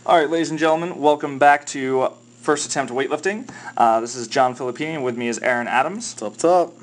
All right, ladies and gentlemen, welcome back to First Attempt Weightlifting. This is John Filippini, and with me is Aaron Adams. What's up?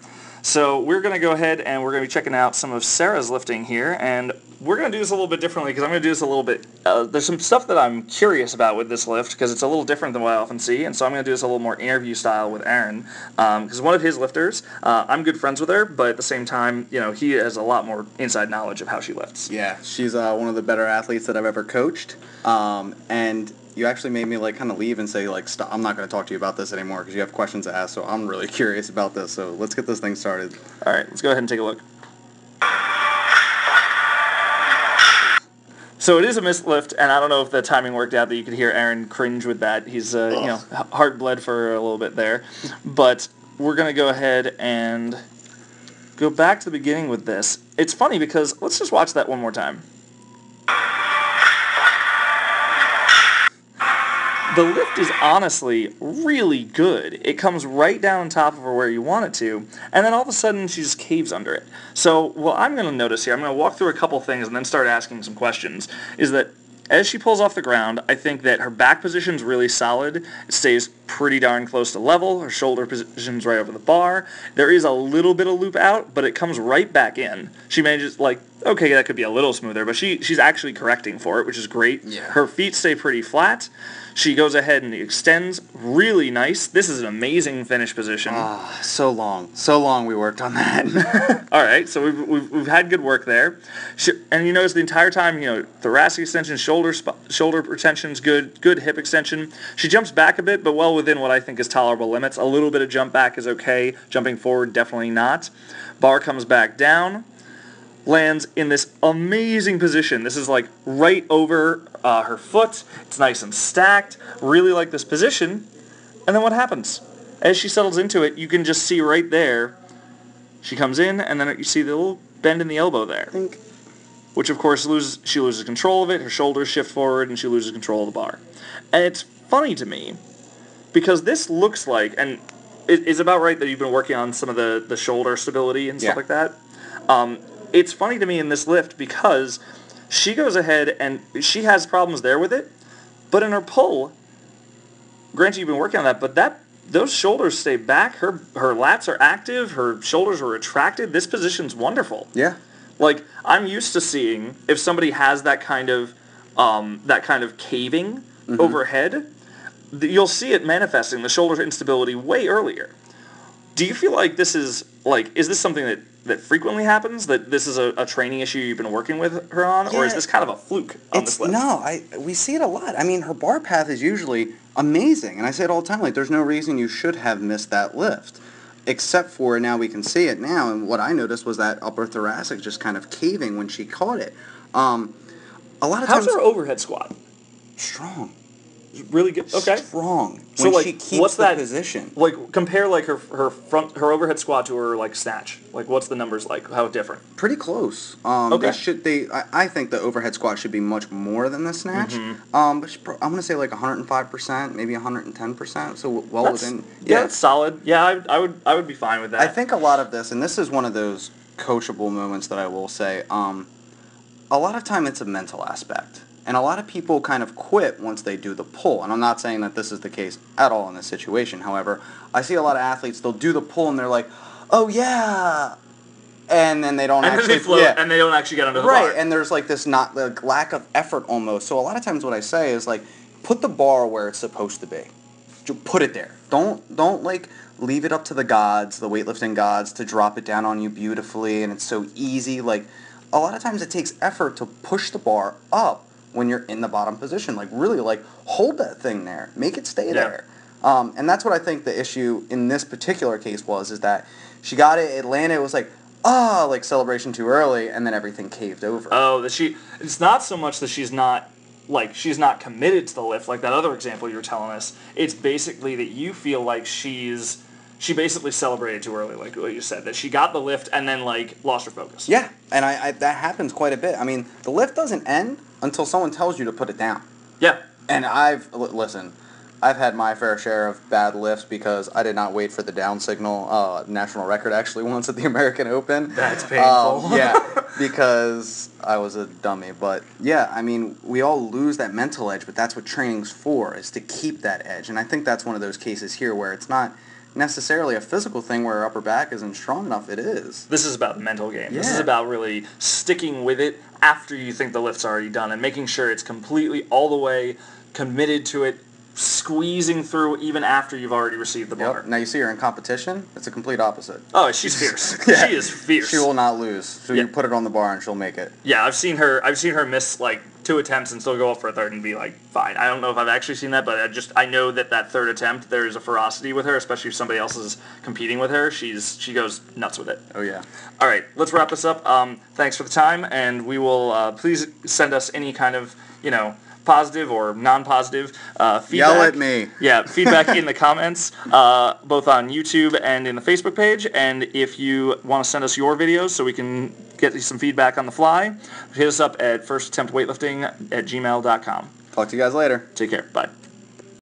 So we're going to go ahead and we're going to be checking out some of Sara's lifting here, and we're going to do this a little bit differently because I'm going to do this a little bit, there's some stuff that I'm curious about with this lift because it's a little different than what I often see, and so I'm going to do this a little more interview style with Aaron because one of his lifters, I'm good friends with her, but at the same time, you know, he has a lot more inside knowledge of how she lifts. Yeah, she's one of the better athletes that I've ever coached, and you actually made me like kind of leave and say like, stop, I'm not going to talk to you about this anymore because you have questions to ask, so I'm really curious about this, so let's get this thing started. All right, let's go ahead and take a look. So it is a missed lift, and I don't know if the timing worked out that you could hear Aaron cringe with that. He's, you know, heart bled for a little bit there. But we're going to go ahead and go back to the beginning with this. It's funny because, let's just watch that one more time. The lift is honestly really good. It comes right down on top of her where you want it to, and then all of a sudden she just caves under it. So what I'm going to notice here, I'm going to walk through a couple things and then start asking some questions, is that as she pulls off the ground, I think that her back position's really solid. It stays pretty darn close to level. Her shoulder position's right over the bar. There is a little bit of loop out, but it comes right back in. She manages, like, okay, that could be a little smoother, but she's actually correcting for it, which is great. Yeah. Her feet stay pretty flat. She goes ahead and extends really nice. This is an amazing finish position. So long we worked on that. All right, so we've had good work there. And you notice the entire time, you know, thoracic extension, shoulder retention's good hip extension. She jumps back a bit, but well within what I think is tolerable limits. A little bit of jump back is okay. Jumping forward, definitely not. Bar comes back down. Lands in this amazing position. This is like right over her foot. It's nice and stacked. Really like this position. And then what happens? As she settles into it, you can just see right there, she comes in, and then you see the little bend in the elbow there. Which of course she loses control of it, her shoulders shift forward, and she loses control of the bar. And it's funny to me, because this looks like, and it's about right that you've been working on some of the shoulder stability and stuff like that. It's funny to me in this lift because she goes ahead and she has problems there with it, but in her pull, granted you've been working on that, but those shoulders stay back, her lats are active, her shoulders are retracted. This position's wonderful. Yeah. Like, I'm used to seeing if somebody has that kind of caving overhead, you'll see it manifesting, the shoulder instability, way earlier. Do you feel like this is, like, is this something that frequently happens, that this is a training issue you've been working with her on, or is this kind of a fluke on this lift? No, we see it a lot. I mean, her bar path is usually amazing, and I say it all the time, like, there's no reason you should have missed that lift, except for now we can see it now, and what I noticed was that upper thoracic just kind of caving when she caught it. A lot of times... How's her overhead squat? Strong. Really good. Okay. Strong. So when like, she keeps what's the that position. Like, compare like her overhead squat to her like snatch. Like, what's the numbers like? How different? Pretty close. Okay. I think the overhead squat should be much more than the snatch. But I'm gonna say like 105%, maybe 110%. So within. Yeah, that's solid. Yeah, I would be fine with that. I think a lot of this, and this is one of those coachable moments that I will say. A lot of time it's a mental aspect. And a lot of people kind of quit once they do the pull. And I'm not saying that this is the case at all in this situation. However, I see a lot of athletes, they'll do the pull and they're like, oh yeah. And then they don't and actually... then they float and they don't actually get under the bar. Right, and there's like this lack of effort almost. So a lot of times what I say is like, put the bar where it's supposed to be. Put it there. Don't like leave it up to the gods, the weightlifting gods, to drop it down on you beautifully and it's so easy. Like, a lot of times it takes effort to push the bar up when you're in the bottom position. Like, really, like, hold that thing there. Make it stay there. And that's what I think the issue in this particular case was, is that she got it, it landed, it was like, like celebration too early, and then everything caved over. Oh, it's not so much that she's not committed to the lift, like that other example you were telling us. It's basically that you feel like she basically celebrated too early, like what you said, that she got the lift and then, like, lost her focus. Yeah, and I that happens quite a bit. I mean, the lift doesn't end until someone tells you to put it down. Yeah. And listen, I've had my fair share of bad lifts because I did not wait for the down signal. National record actually once at the American Open. That's painful. Yeah, because I was a dummy. But yeah, I mean, we all lose that mental edge, but that's what training's for, is to keep that edge. And I think that's one of those cases here where it's not necessarily a physical thing where our upper back isn't strong enough. It is. This is about the mental game. Yeah. This is about really sticking with it after you think the lift's already done and making sure it's completely all the way committed to it, squeezing through even after you've already received the bar. Yep. Now you see her in competition. It's a complete opposite. Oh, she's fierce. Yeah. She is fierce. She will not lose. So Yeah. you put it on the bar and she'll make it. Yeah, I've seen her miss like 2 attempts and still go up for a third and be like, fine. I don't know if I've actually seen that, but I know that third attempt, there is a ferocity with her, especially if somebody else is competing with her. She goes nuts with it. Oh yeah. All right, let's wrap this up. Thanks for the time, and we will please send us any kind of, positive or non-positive feedback. Yell at me. Yeah, feedback in the comments, both on YouTube and in the Facebook page. And if you want to send us your videos so we can get you some feedback on the fly, hit us up at firstattemptweightlifting@gmail.com. Talk to you guys later. Take care. Bye.